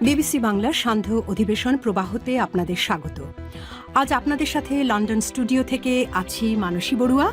BBC বাংলার সান্ধ্য অধিবেশন প্রবাহতে আপনাদের স্বাগত। আজ আপনাদের সাথে লন্ডন স্টুডিও থেকে আছি মানসী বড়ুয়া।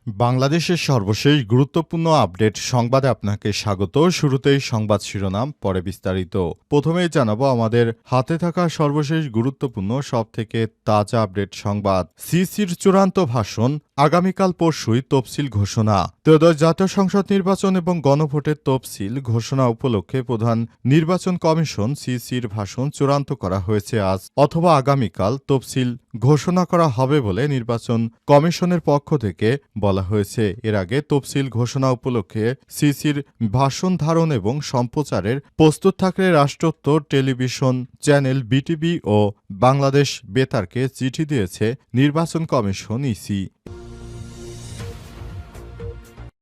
বাংলাদেশের সর্বশেষ গুরুত্বপূর্ণ আপডেট সংবাদে আপনাকে স্বাগত। শুরুতেই সংবাদ শিরোনাম, পরে বিস্তারিত। প্রথমেই জানাবো আমাদের হাতে থাকা সর্বশেষ গুরুত্বপূর্ণ সবথেকে তাজা আপডেট সংবাদ। সিসির চূড়ান্ত ভাষণ, আগামীকাল পরশুই তফসিল ঘোষণা। ত্রয়োদশ জাতীয় সংসদ নির্বাচন এবং গণভোটের তফসিল ঘোষণা উপলক্ষে প্রধান নির্বাচন কমিশন সিসির ভাষণ চূড়ান্ত করা হয়েছে আজ অথবা আগামীকাল তফসিল ঘোষণা করা হবে বলে নির্বাচন কমিশনের পক্ষ থেকে বলা হয়েছে। এর আগে তফসিল ঘোষণা উপলক্ষে সিসির ভাষণ ধারণ এবং সম্প্রচারের প্রস্তুত থাকলে রাষ্ট্রোত্তর টেলিভিশন চ্যানেল বিটিভি ও বাংলাদেশ বেতারকে চিঠি দিয়েছে নির্বাচন কমিশন ইসি।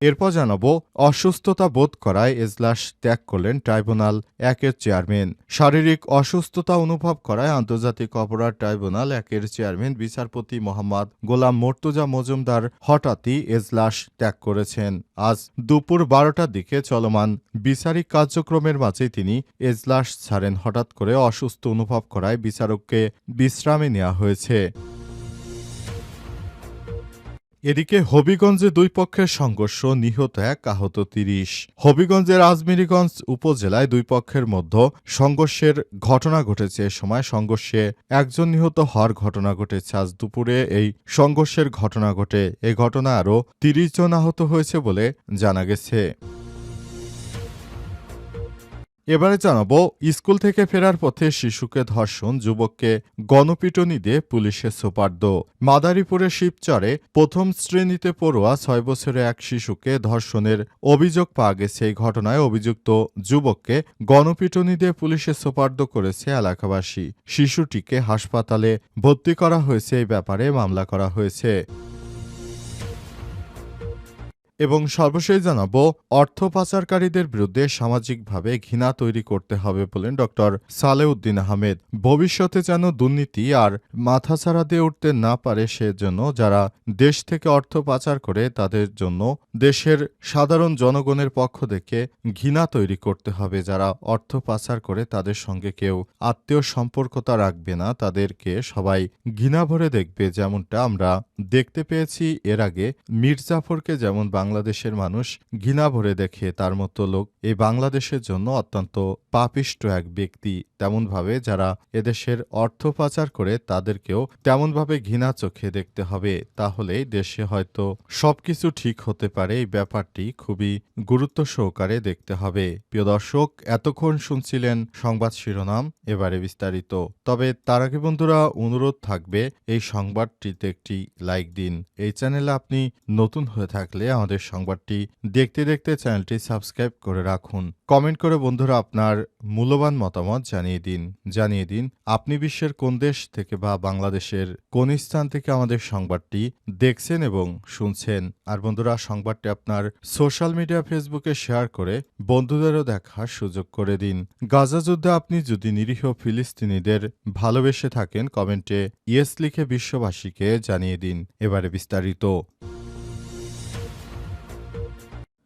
এরপর জানাবো, অসুস্থতা বোধ করায় এজলাস ত্যাগ করলেন ট্রাইব্যুনাল ১-এর চেয়ারম্যান। শারীরিক অসুস্থতা অনুভব করায় আন্তর্জাতিক অপরাধ ট্রাইব্যুনাল ১-এর চেয়ারম্যান বিচারপতি মোহাম্মদ গোলাম মর্তুজা মজুমদার হঠাৎই এজলাস ত্যাগ করেছেন। আজ দুপুর ১২টার দিকে চলমান বিচারিক কার্যক্রমের মাঝেই তিনি এজলাস ছাড়েন। হঠাৎ করে অসুস্থ অনুভব করায় বিচারককে বিশ্রামে নেওয়া হয়েছে। এদিকে হবিগঞ্জে দুই পক্ষের সংঘর্ষ, নিহত ১, আহত ৩০। হবিগঞ্জের আজমিরীগঞ্জ উপজেলায় দুই পক্ষের মধ্যে সংঘর্ষের ঘটনা ঘটেছে। এ সময় সংঘর্ষে একজন নিহত হওয়ার ঘটনা ঘটেছে। আজ দুপুরে এই সংঘর্ষের ঘটনা ঘটে। এ ঘটনায় আরও ৩০ জন আহত হয়েছে বলে জানা গেছে। এবারে জানাবো, স্কুল থেকে ফেরার পথে শিশুকে ধর্ষণ, যুবককে গণপিটুনি দিয়ে পুলিশে সোপর্দ। মাদারীপুরের শিবচরে প্রথম শ্রেণীতে পড়ুয়া ৬ বছরের এক শিশুকে ধর্ষণের অভিযোগ পাওয়া গেছে। এই ঘটনায় অভিযুক্ত যুবককে গণপিটুনি দিয়ে পুলিশে সোপর্দ করেছে এলাকাবাসী। শিশুটিকে হাসপাতালে ভর্তি করা হয়েছে। এই ব্যাপারে মামলা করা হয়েছে। এবং সর্বশেষ জানাবো, অর্থ পাচারকারীদের বিরুদ্ধে সামাজিকভাবে ঘৃণা তৈরি করতে হবে বলেন ড. সালেউদ্দিন আহমেদ। ভবিষ্যতে যেন দুর্নীতি আর মাথাছাড়া দিয়ে উঠতে না পারে, সেজন্য যারা দেশ থেকে অর্থ পাচার করে তাদের জন্য দেশের সাধারণ জনগণের পক্ষ থেকে ঘৃণা তৈরি করতে হবে। যারা অর্থ পাচার করে তাদের সঙ্গে কেউ আত্মীয় সম্পর্কতা রাখবে না, তাদেরকে সবাই ঘৃণা ভরে দেখবে। যেমনটা আমরা দেখতে পেয়েছি এর আগে মির্জাফরকে যেমন বাংলাদেশের মানুষ ঘৃণা ভরে দেখে, তার মতো লোক এই বাংলাদেশের জন্য অত্যন্ত পাপিষ্ট এক ব্যক্তি। তেমনভাবে যারা এদেশের অর্থ পাচার করে তাদেরকেও তেমনভাবে ঘৃণা চোখে দেখতে হবে। তাহলেই দেশে হয়তো সবকিছু ঠিক হতে পারে। এই ব্যাপারটি খুবই গুরুত্ব সহকারে দেখতে হবে। প্রিয় দর্শক, এতক্ষণ শুনছিলেন সংবাদ শিরোনাম, এবারে বিস্তারিত। তবে তার আগে বন্ধুরা, অনুরোধ থাকবে এই সংবাদটিতে একটি লাইক দিন। এই চ্যানেলে আপনি নতুন হয়ে থাকলে আমাদের সংবাদটি দেখতে দেখতে চ্যানেলটি সাবস্ক্রাইব করে রাখুন। কমেন্ট করে বন্ধুরা আপনার মূল্যবান মতামত জানিয়ে দিন আপনি বিশ্বের কোন দেশ থেকে বা বাংলাদেশের কোন স্থান থেকে আমাদের সংবাদটি দেখছেন এবং শুনছেন। আর বন্ধুরা, সংবাদটি আপনার সোশ্যাল মিডিয়া ফেসবুকে শেয়ার করে বন্ধুদেরও দেখার সুযোগ করে দিন। গাজা যুদ্ধে আপনি যদি নিরীহ ফিলিস্তিনিদের ভালোবেসে থাকেন, কমেন্টে ইয়েস লিখে বিশ্ববাসীকে জানিয়ে দিন। এবারে বিস্তারিত।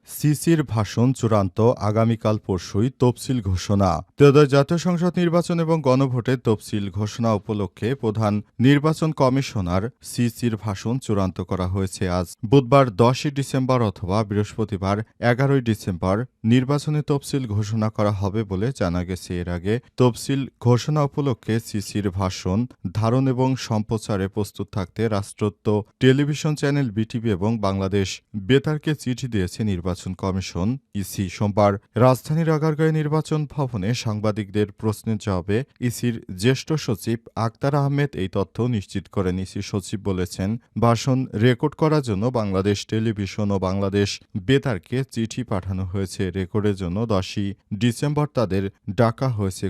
সিসির ভাষণ চূড়ান্ত, আগামীকাল পরশুই তফসিল ঘোষণা। ত্রয়োদশ জাতীয় সংসদ নির্বাচন এবং গণভোটের তফসিল ঘোষণা উপলক্ষে প্রধান নির্বাচন কমিশনার সিসির ভাষণ চূড়ান্ত করা হয়েছে। আজ বুধবার ১০ ডিসেম্বর অথবা বৃহস্পতিবার ১১ ডিসেম্বর নির্বাচনী তফসিল ঘোষণা করা হবে বলে জানা গেছে। এর আগে তফসিল ঘোষণা উপলক্ষে সিসির ভাষণ ধারণ এবং সম্প্রচারে প্রস্তুত থাকতে রাষ্ট্রোত্তর টেলিভিশন চ্যানেল বিটিভি এবং বাংলাদেশ বেতারকে চিঠি দিয়েছে নির্বাচন কমিশন ইসি। সোমবার রাজধানীর আগারগাঁও নির্বাচন ভবনে সাংবাদিকদের প্রশ্নের জবাবে ইসির জ্যেষ্ঠ সচিব আক্তার আহমেদ এই তথ্য নিশ্চিত করেন। ইসি সচিব বলেছেন, ভাষণ রেকর্ড করার জন্য বাংলাদেশ টেলিভিশন ও বাংলাদেশ বেতারকে চিঠি পাঠানো হয়েছে। রেকর্ডের জন্য ১০ ডিসেম্বর তাদের ডাকা হয়েছে।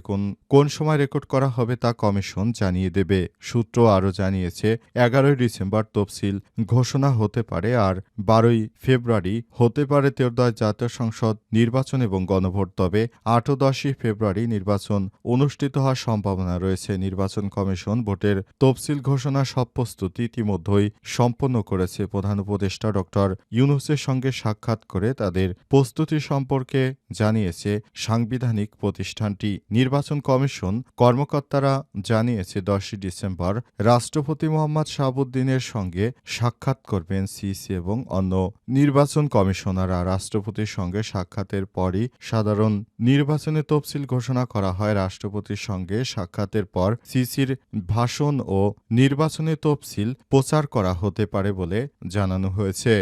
কোন সময় রেকর্ড করা হবে তা কমিশন জানিয়ে দেবে। সূত্র আরও জানিয়েছে, ১১ ডিসেম্বর তফসিল ঘোষণা হতে পারে আর ১২ ফেব্রুয়ারি হতে পারে ত্রয়োদশ জাতীয় সংসদ নির্বাচন এবং গণভোট। তবে ৮ ও ১০ ফেব্রুয়ারি নির্বাচন অনুষ্ঠিত হওয়ার সম্ভাবনা রয়েছে। নির্বাচন কমিশন ভোটের তফসিল ঘোষণা সব প্রস্তুতি ইতিমধ্যেই সম্পন্ন করেছে। প্রধান উপদেষ্টা ড. ইউনূসের সঙ্গে সাক্ষাৎ করে তাদের প্রস্তুতি সম্পর্কে সম্পর্কে জানিয়েছে সাংবিধানিক প্রতিষ্ঠানটি। নির্বাচন কমিশন কর্মকর্তারা জানিয়েছে 10 ডিসেম্বর রাষ্ট্রপতি মোহাম্মদ শাহাবুদ্দিনের সঙ্গে সাক্ষাৎ করবেন সিইসি এবং অন্য নির্বাচন কমিশনাররা। রাষ্ট্রপতির সঙ্গে সাক্ষাতের পরই সাধারণ নির্বাচনের তফসিল ঘোষণা করা হয়। রাষ্ট্রপতির সঙ্গে সাক্ষাতের পর সিইসির ভাষণ ও নির্বাচনের তফসিল প্রচার করা হতে পারে বলে জানানো হয়েছে।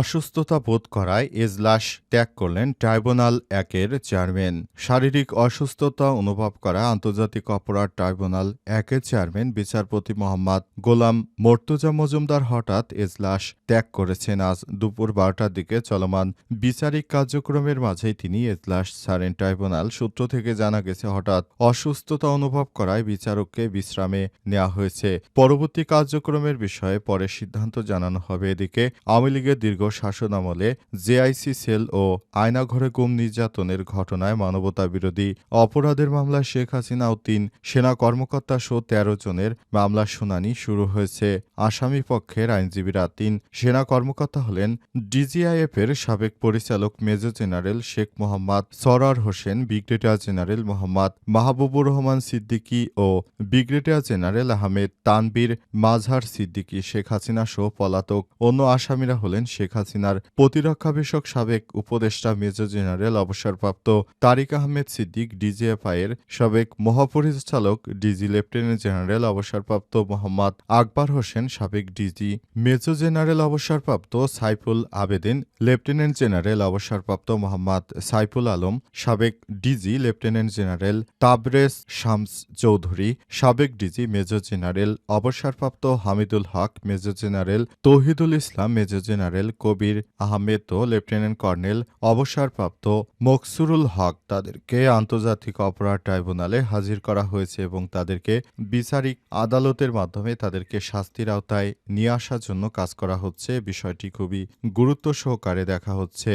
অসুস্থতা বোধ করায় এজলাস ত্যাগ করলেন ট্রাইব্যুনাল 1-এর চেয়ারম্যান। শারীরিক অসুস্থতা অনুভব করা আন্তর্জাতিক অপরাধ ট্রাইব্যুনাল 1-এর চেয়ারম্যান বিচারপতি মোহাম্মদ গোলাম মর্তুজা মজুমদার হঠাৎ এজলাস ত্যাগ করেছেন। আজ দুপুর 12টার দিকে চলমান বিচারিক কার্যক্রমের মাঝেই তিনি এজলাস ছাড়েন। ট্রাইব্যুনাল সূত্র থেকে জানা গেছে, হঠাৎ অসুস্থতা অনুভব করায় বিচারককে বিশ্রামে নেওয়া হয়েছে। পরবর্তী কার্যক্রমের বিষয়ে পরে সিদ্ধান্ত জানানো হবে। এদিকে আওয়ামী লীগের দীর্ঘ শাসনামলে জেআইসি সেল ও আয়নাঘরে গুম নির্যাতনের ঘটনায় মানবতাবিরোধী অপরাধের মামলায় শেখ হাসিনা ও 3 সেনা কর্মকর্তা সহ 13 জনের মামলার শুনানি শুরু হয়েছে। আসামি পক্ষের আইনজীবীরা 3 সেনা কর্মকর্তা হলেন ডিজিআইএফ-এর সাবেক পরিচালক major general Sheikh Mohammad Sarwar Hossain, brigadier general Mohammad Mahbubur Rahman Siddiqui ও ব্রিগেডিয়ার জেনারেল আহমেদ তানবীর মাজহার সিদ্দিকী। শেখ হাসিনা সহ পলাতক অন্য আসামিরা হলেন শেখ হাসিনার প্রতিরক্ষা বিষয়ক সাবেক উপদেষ্টা মেজর জেনারেল অবসরপ্রাপ্ত তারিক আহমেদ সিদ্দিক, ডিজিএফআই-এর সাবেক মহাপরিচালক ডিজি লেফটেন্যান্ট জেনারেল অবসরপ্রাপ্ত মোহাম্মদ আকবর হোসেন, সাবেক ডিজি মেজর জেনারেল অবসরপ্রাপ্ত সাইফুল আবেদিন, লেফটেন্যান্ট জেনারেল অবসরপ্রাপ্ত মোহাম্মদ সাইফুল আলম, সাবেক DG lieutenant general Tabrez Shams Chowdhury, সাবেক ডিজি মেজর জেনারেল অবসরপ্রাপ্ত Hamidul Haque, major general Tauhidul Islam, major general Kabir Ahmed ও লেফটেন্যান্ট কর্নেল অবসরপ্রাপ্ত মকসুরুল হক। তাদেরকে আন্তর্জাতিক অপরাধ ট্রাইব্যুনালে হাজির করা হয়েছে এবং তাদেরকে বিচারিক আদালতের মাধ্যমে তাদেরকে শাস্তির আওতায় নিয়ে আসার জন্য কাজ করা হচ্ছে। বিষয়টি খুবই গুরুত্ব সহকারে দেখা হচ্ছে।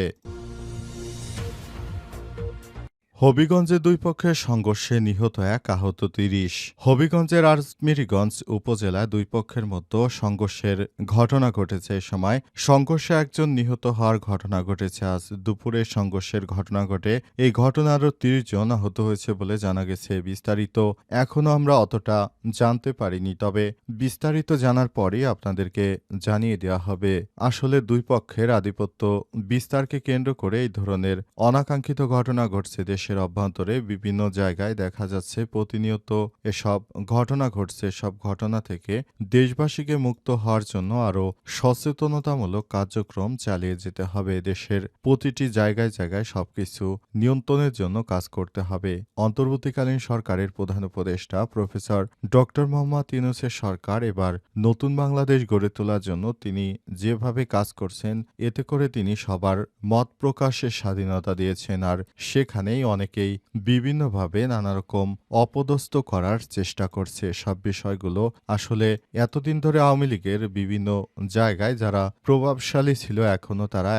হবিগঞ্জে দুই পক্ষের সংঘর্ষে নিহত 1, আহত 30। হবিগঞ্জের আজমিরগঞ্জ উপজেলায় দুই পক্ষের মধ্যে সংঘর্ষের ঘটনা ঘটেছে। এ সময় সংঘর্ষে একজন নিহত হওয়ার ঘটনা ঘটেছে। আজ দুপুরে সংঘর্ষের ঘটনা ঘটে। এই ঘটনায় আরও 30 জন আহত হয়েছে বলে জানা গেছে। বিস্তারিত এখনও আমরা অতটা জানতে পারিনি, তবে বিস্তারিত জানার পরই আপনাদেরকে জানিয়ে দেওয়া হবে। আসলে দুই পক্ষের আধিপত্য বিস্তারকে কেন্দ্র করে এই ধরনের অনাকাঙ্ক্ষিত ঘটনা ঘটছে। দেশের অভ্যন্তরে বিভিন্ন জায়গায় দেখা যাচ্ছে প্রতিনিয়ত এসব ঘটনা ঘটছে। সব ঘটনা থেকে দেশবাসীকে মুক্ত হওয়ার জন্য আরও সচেতনতামূলক কার্যক্রম চালিয়ে যেতে হবে। দেশের প্রতিটি জায়গায় জায়গায় সবকিছু নিয়ন্ত্রণের জন্য কাজ করতে হবে। অন্তর্বর্তীকালীন সরকারের প্রধান উপদেষ্টা প্রফেসর ডক্টর মোহাম্মদ ইউনূসের সরকার এবার নতুন বাংলাদেশ গড়ে তোলার জন্য তিনি যেভাবে কাজ করছেন, এতে করে তিনি সবার মত প্রকাশের স্বাধীনতা দিয়েছেন। আর সেখানেই অনেকেই বিভিন্নভাবে নানারকম অপদস্থ করার চেষ্টা করছে। সব বিষয়গুলো আসলে এতদিন ধরে আওয়ামী লীগের বিভিন্ন জায়গায় যারা প্রভাবশালী ছিল, এখনো তারা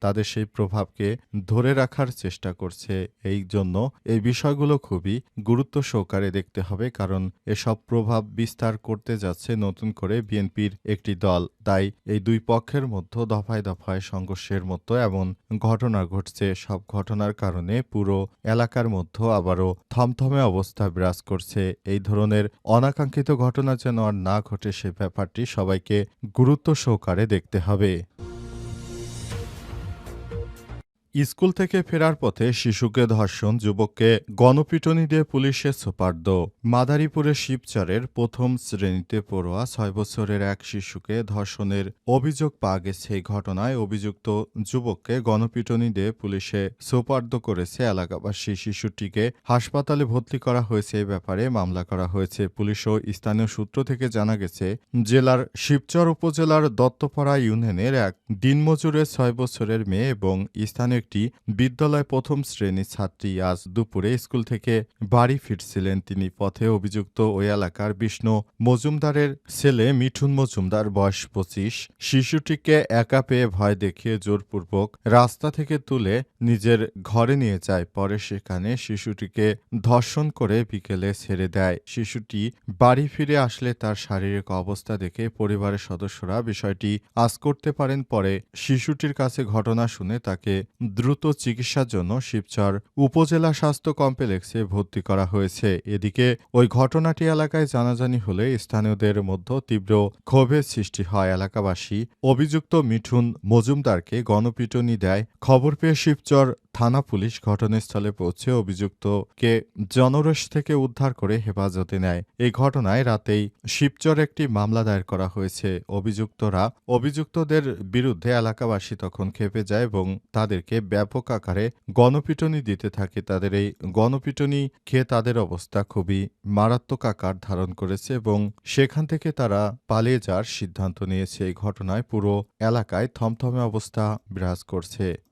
তাদের সেই প্রভাবকে ধরে রাখার চেষ্টা করছে। এই জন্য এই বিষয়গুলো খুবই গুরুত্ব সহকারে দেখতে হবে, কারণ এসব প্রভাব বিস্তার করতে যাচ্ছে নতুন করে বিএনপির একটি দল। তাই এই দুই পক্ষের মধ্যে দফায় দফায় সংঘর্ষের মতো এমন ঘটনা ঘটছে। সব ঘটনার কারণে পুরো এলাকার মধ্যে আবারও থমথমে অবস্থা বিরাজ করছে। এই ধরনের অনাকাঙ্ক্ষিত ঘটনা যেন আর না ঘটে, সে ব্যাপারটি সবাইকে গুরুত্ব সহকারে দেখতে হবে। স্কুল থেকে ফেরার পথে শিশুকে ধর্ষণ, যুবককে গণপিটুনি দিয়ে পুলিশের সোপর্দ। মাদারীপুরের শিবচরের প্রথম শ্রেণীতে পড়ুয়া 6 বছরের এক শিশুকে ধর্ষণের অভিযোগ পাওয়া গেছে। এই ঘটনায় অভিযুক্ত যুবককে গণপিটুনি দিয়ে পুলিশে সোপর্দ করেছে এলাকাবাসী। শিশুটিকে হাসপাতালে ভর্তি করা হয়েছে। এ ব্যাপারে মামলা করা হয়েছে। পুলিশ ও স্থানীয় সূত্র থেকে জানা গেছে, জেলার শিবচর উপজেলার দত্তপাড়া ইউনিয়নের এক দিনমজুরের 6 বছরের মেয়ে এবং স্থানীয় একটি বিদ্যালয় প্রথম শ্রেণীর ছাত্রী আজ দুপুরে স্কুল থেকে বাড়ি ফিরছিলেন। তিনি পথে অভিযুক্ত ওই এলাকার বিষ্ণু মজুমদারের ছেলে মিঠুন মজুমদার, বয়স 25, শিশুটিকে একা পেয়ে ভয় দেখিয়ে জোরপূর্বক রাস্তা থেকে তুলে নিজের ঘরে নিয়ে যায়। পরে সেখানে শিশুটিকে ধর্ষণ করে বিকেলে ছেড়ে দেয়। শিশুটি বাড়ি ফিরে আসলে তার শারীরিক অবস্থা দেখে পরিবারের সদস্যরা বিষয়টি আঁচ করতে পারেন। পরে শিশুটির কাছে ঘটনা শুনে তাকে দ্রুত চিকিৎসার জন্য শিবচর উপজেলা স্বাস্থ্য কমপ্লেক্সে ভর্তি করা হয়েছে। এদিকে ওই ঘটনাটি এলাকায় জানাজানি হলে স্থানীয়দের মধ্যে তীব্র ক্ষোভের সৃষ্টি হয়। এলাকাবাসী অভিযুক্ত মিঠুন মজুমদারকে গণপিটুনি দেয়। খবর পেয়ে শিবচর থানা পুলিশ ঘটনাস্থলে পৌঁছে অভিযুক্তকে জনরোষ থেকে উদ্ধার করে হেফাজতে নেয়। এই ঘটনায় রাতেই শিবচর একটি মামলা দায়ের করা হয়েছে। অভিযুক্তদের বিরুদ্ধে এলাকাবাসী তখন ক্ষেপে যায় এবং তাদেরকে ব্যাপক আকারে গণপিটুনি দিতে থাকে। তাদের এই গণপিটুনি খেয়ে তাদের অবস্থা খুবই মারাত্মক আকার ধারণ করেছে এবং সেখান থেকে তারা পালিয়ে যাওয়ার সিদ্ধান্ত নিয়েছে। এই ঘটনায় পুরো এলাকায় থমথমে অবস্থা বিরাজ করছে।